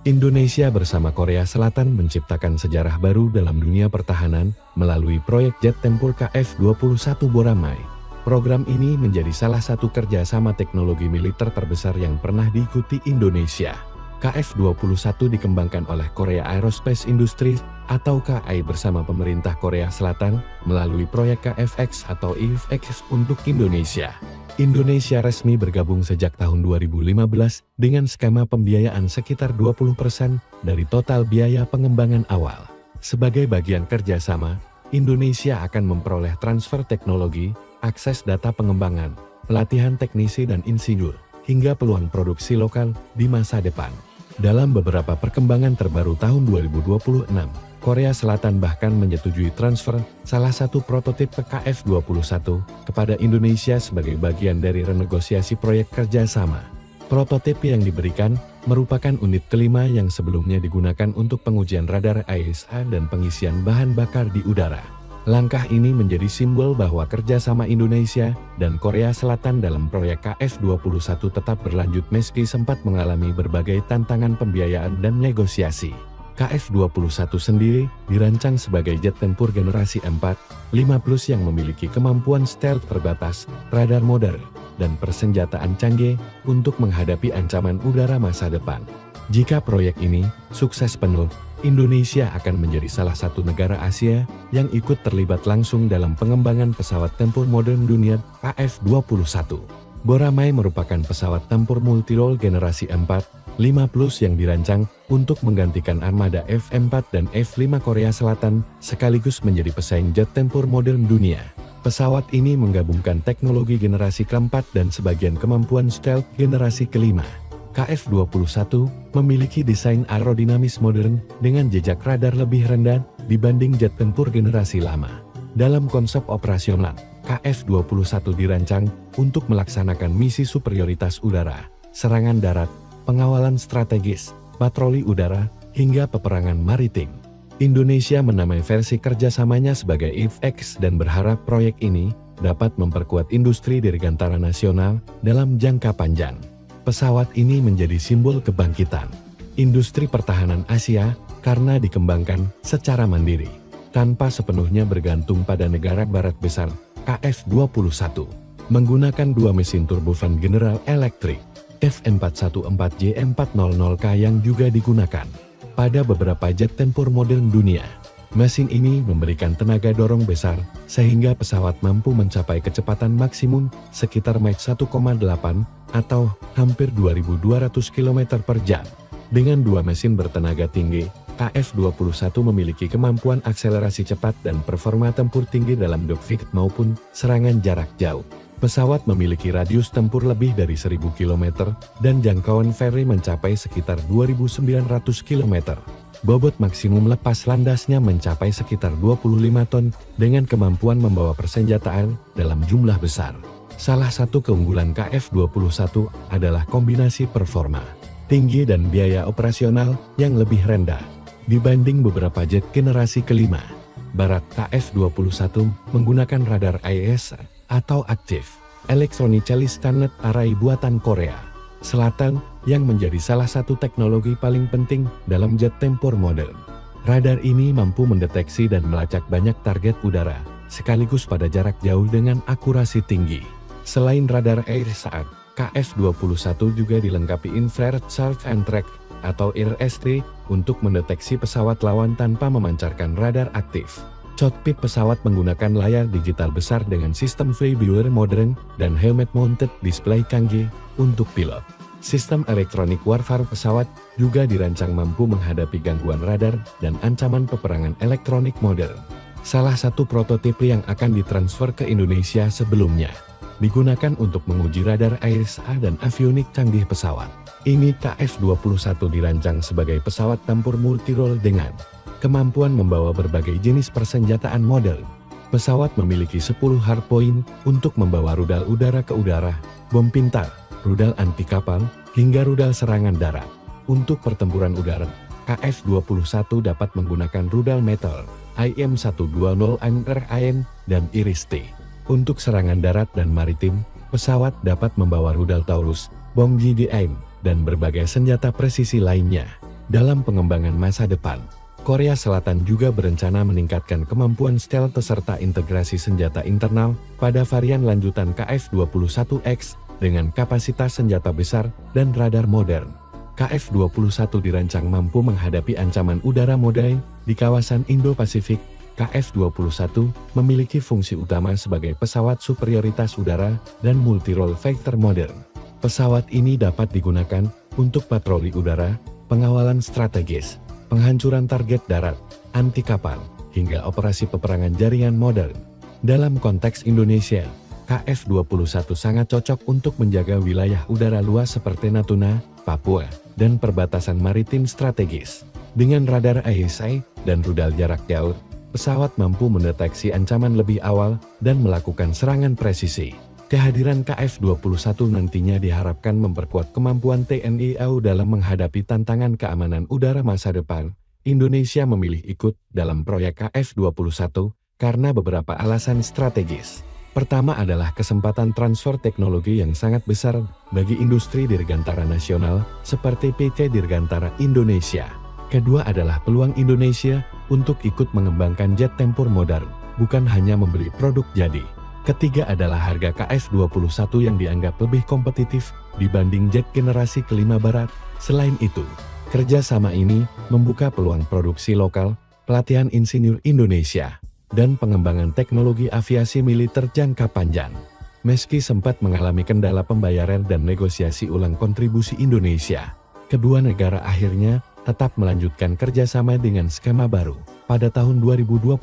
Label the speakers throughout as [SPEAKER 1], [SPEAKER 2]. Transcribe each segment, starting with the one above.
[SPEAKER 1] Indonesia bersama Korea Selatan menciptakan sejarah baru dalam dunia pertahanan melalui proyek jet tempur KF-21 Boramai. Program ini menjadi salah satu kerjasama teknologi militer terbesar yang pernah diikuti Indonesia. KF-21 dikembangkan oleh Korea Aerospace Industries atau KAI bersama pemerintah Korea Selatan melalui proyek KFX atau IFX untuk Indonesia. Indonesia resmi bergabung sejak tahun 2015 dengan skema pembiayaan sekitar 20% dari total biaya pengembangan awal. Sebagai bagian kerjasama, Indonesia akan memperoleh transfer teknologi, akses data pengembangan, pelatihan teknisi dan insinyur, hingga peluang produksi lokal di masa depan. Dalam beberapa perkembangan terbaru tahun 2026, Korea Selatan bahkan menyetujui transfer salah satu prototip KF-21 kepada Indonesia sebagai bagian dari renegosiasi proyek kerjasama. Prototip yang diberikan merupakan unit kelima yang sebelumnya digunakan untuk pengujian radar AESA dan pengisian bahan bakar di udara. Langkah ini menjadi simbol bahwa kerjasama Indonesia dan Korea Selatan dalam proyek KF-21 tetap berlanjut meski sempat mengalami berbagai tantangan pembiayaan dan negosiasi. KF-21 sendiri dirancang sebagai jet tempur generasi 4, 5+ yang memiliki kemampuan stealth terbatas, radar modern, dan persenjataan canggih untuk menghadapi ancaman udara masa depan. Jika proyek ini sukses penuh, Indonesia akan menjadi salah satu negara Asia yang ikut terlibat langsung dalam pengembangan pesawat tempur modern dunia KF-21. Boramai merupakan pesawat tempur multirole generasi 4, 5+ yang dirancang untuk menggantikan armada F-4 dan F-5 Korea Selatan sekaligus menjadi pesaing jet tempur modern dunia. Pesawat ini menggabungkan teknologi generasi keempat dan sebagian kemampuan stealth generasi kelima. KF-21 memiliki desain aerodinamis modern dengan jejak radar lebih rendah dibanding jet tempur generasi lama. Dalam konsep operasional, KF-21 dirancang untuk melaksanakan misi superioritas udara, serangan darat, pengawalan strategis, patroli udara, hingga peperangan maritim. Indonesia menamai versi kerjasamanya sebagai IFX dan berharap proyek ini dapat memperkuat industri dirgantara nasional dalam jangka panjang. Pesawat ini menjadi simbol kebangkitan industri pertahanan Asia karena dikembangkan secara mandiri, tanpa sepenuhnya bergantung pada negara barat besar. KF-21 menggunakan dua mesin turbofan General Electric F414J400K yang juga digunakan pada beberapa jet tempur modern dunia. Mesin ini memberikan tenaga dorong besar, sehingga pesawat mampu mencapai kecepatan maksimum sekitar Mach 1,8 atau hampir 2.200 km per jam. Dengan dua mesin bertenaga tinggi, KF-21 memiliki kemampuan akselerasi cepat dan performa tempur tinggi dalam dogfight maupun serangan jarak jauh. Pesawat memiliki radius tempur lebih dari 1.000 km dan jangkauan ferry mencapai sekitar 2.900 km. Bobot maksimum lepas landasnya mencapai sekitar 25 ton dengan kemampuan membawa persenjataan dalam jumlah besar. Salah satu keunggulan KF-21 adalah kombinasi performa tinggi dan biaya operasional yang lebih rendah dibanding beberapa jet generasi kelima. Barat KF-21 menggunakan radar AESA atau Active Electronically Standard Array buatan Korea Selatan yang menjadi salah satu teknologi paling penting dalam jet tempur modern. Radar ini mampu mendeteksi dan melacak banyak target udara sekaligus pada jarak jauh dengan akurasi tinggi. Selain radar AESA, KF-21 juga dilengkapi Infrared Search and Track atau IRST untuk mendeteksi pesawat lawan tanpa memancarkan radar aktif. Cockpit pesawat menggunakan layar digital besar dengan sistem freeviewer modern dan helmet-mounted display canggih untuk pilot. Sistem elektronik warfare pesawat juga dirancang mampu menghadapi gangguan radar dan ancaman peperangan elektronik modern. Salah satu prototip yang akan ditransfer ke Indonesia sebelumnya digunakan untuk menguji radar AESA dan avionik canggih pesawat. Ini KF-21 dirancang sebagai pesawat tempur multirole dengan kemampuan membawa berbagai jenis persenjataan modern. Pesawat memiliki 10 hardpoint untuk membawa rudal udara ke udara, bom pintar, rudal anti kapal, hingga rudal serangan darat. Untuk pertempuran udara, KF-21 dapat menggunakan rudal metal, IM-120 Anchor IM, dan IRIS-T. Untuk serangan darat dan maritim, pesawat dapat membawa rudal Taurus, bom GDM, dan berbagai senjata presisi lainnya. Dalam pengembangan masa depan, Korea Selatan juga berencana meningkatkan kemampuan stealth serta integrasi senjata internal pada varian lanjutan KF-21X dengan kapasitas senjata besar dan radar modern. KF-21 dirancang mampu menghadapi ancaman udara modern di kawasan Indo-Pasifik. KF-21 memiliki fungsi utama sebagai pesawat superioritas udara dan multi-role fighter modern. Pesawat ini dapat digunakan untuk patroli udara, pengawalan strategis, penghancuran target darat, anti kapal, hingga operasi peperangan jaringan modern. Dalam konteks Indonesia, KF-21 sangat cocok untuk menjaga wilayah udara luas seperti Natuna, Papua, dan perbatasan maritim strategis. Dengan radar AESA dan rudal jarak jauh, pesawat mampu mendeteksi ancaman lebih awal dan melakukan serangan presisi. Kehadiran KF-21 nantinya diharapkan memperkuat kemampuan TNI AU dalam menghadapi tantangan keamanan udara masa depan. Indonesia memilih ikut dalam proyek KF-21 karena beberapa alasan strategis. Pertama adalah kesempatan transfer teknologi yang sangat besar bagi industri dirgantara nasional seperti PT Dirgantara Indonesia. Kedua adalah peluang Indonesia untuk ikut mengembangkan jet tempur modern, bukan hanya membeli produk jadi. Ketiga adalah harga KF-21 yang dianggap lebih kompetitif dibanding jet generasi kelima barat. Selain itu, kerjasama ini membuka peluang produksi lokal, pelatihan insinyur Indonesia, dan pengembangan teknologi aviasi militer jangka panjang. Meski sempat mengalami kendala pembayaran dan negosiasi ulang kontribusi Indonesia, kedua negara akhirnya tetap melanjutkan kerjasama dengan skema baru. Pada tahun 2026,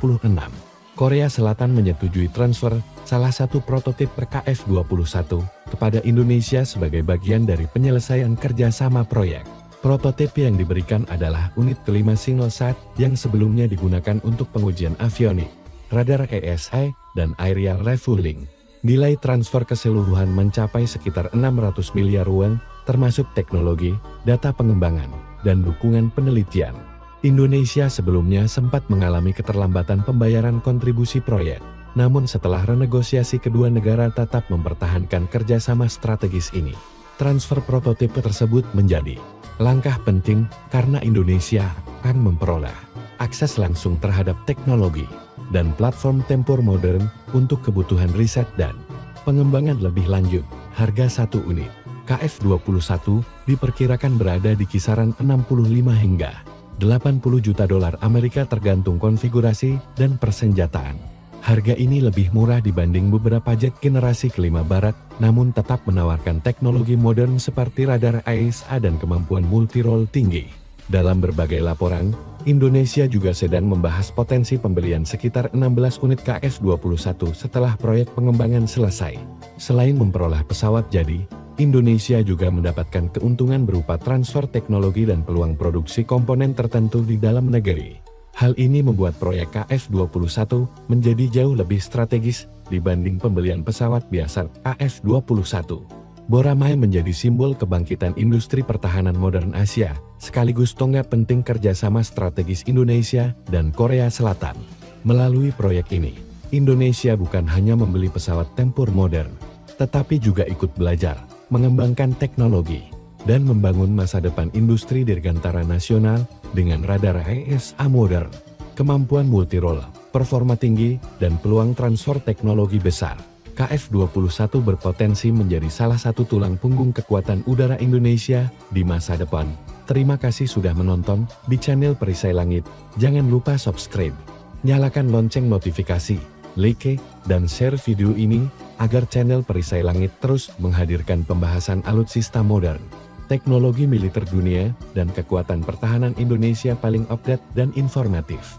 [SPEAKER 1] Korea Selatan menyetujui transfer salah satu prototip KF-21 kepada Indonesia sebagai bagian dari penyelesaian kerjasama proyek. Prototip yang diberikan adalah unit kelima single sat yang sebelumnya digunakan untuk pengujian avionik, radar AESA, dan aerial refueling. Nilai transfer keseluruhan mencapai sekitar 600 miliar won, termasuk teknologi, data pengembangan, dan dukungan penelitian. Indonesia sebelumnya sempat mengalami keterlambatan pembayaran kontribusi proyek. Namun setelah renegosiasi kedua negara tetap mempertahankan kerjasama strategis ini. Transfer prototip tersebut menjadi langkah penting karena Indonesia akan memperoleh akses langsung terhadap teknologi dan platform tempur modern untuk kebutuhan riset dan pengembangan lebih lanjut. Harga satu unit KF-21 diperkirakan berada di kisaran 65 hingga 80 juta dolar Amerika tergantung konfigurasi dan persenjataan. Harga ini lebih murah dibanding beberapa jet generasi kelima barat, namun tetap menawarkan teknologi modern seperti radar AESA dan kemampuan multi-role tinggi. Dalam berbagai laporan, Indonesia juga sedang membahas potensi pembelian sekitar 16 unit KF-21 setelah proyek pengembangan selesai. Selain memperoleh pesawat jadi, Indonesia juga mendapatkan keuntungan berupa transfer teknologi dan peluang produksi komponen tertentu di dalam negeri. Hal ini membuat proyek KF-21 menjadi jauh lebih strategis dibanding pembelian pesawat biasa KF-21. Boramae menjadi simbol kebangkitan industri pertahanan modern Asia, sekaligus tonggak penting kerjasama strategis Indonesia dan Korea Selatan. Melalui proyek ini, Indonesia bukan hanya membeli pesawat tempur modern, tetapi juga ikut belajar, mengembangkan teknologi, dan membangun masa depan industri dirgantara nasional dengan radar AESA modern, kemampuan multi-role, performa tinggi, dan peluang transfer teknologi besar. KF-21 berpotensi menjadi salah satu tulang punggung kekuatan udara Indonesia di masa depan. Terima kasih sudah menonton di channel Perisai Langit. Jangan lupa subscribe, nyalakan lonceng notifikasi, like, dan share video ini agar channel Perisai Langit terus menghadirkan pembahasan alutsista modern, teknologi militer dunia, dan kekuatan pertahanan Indonesia paling update dan informatif.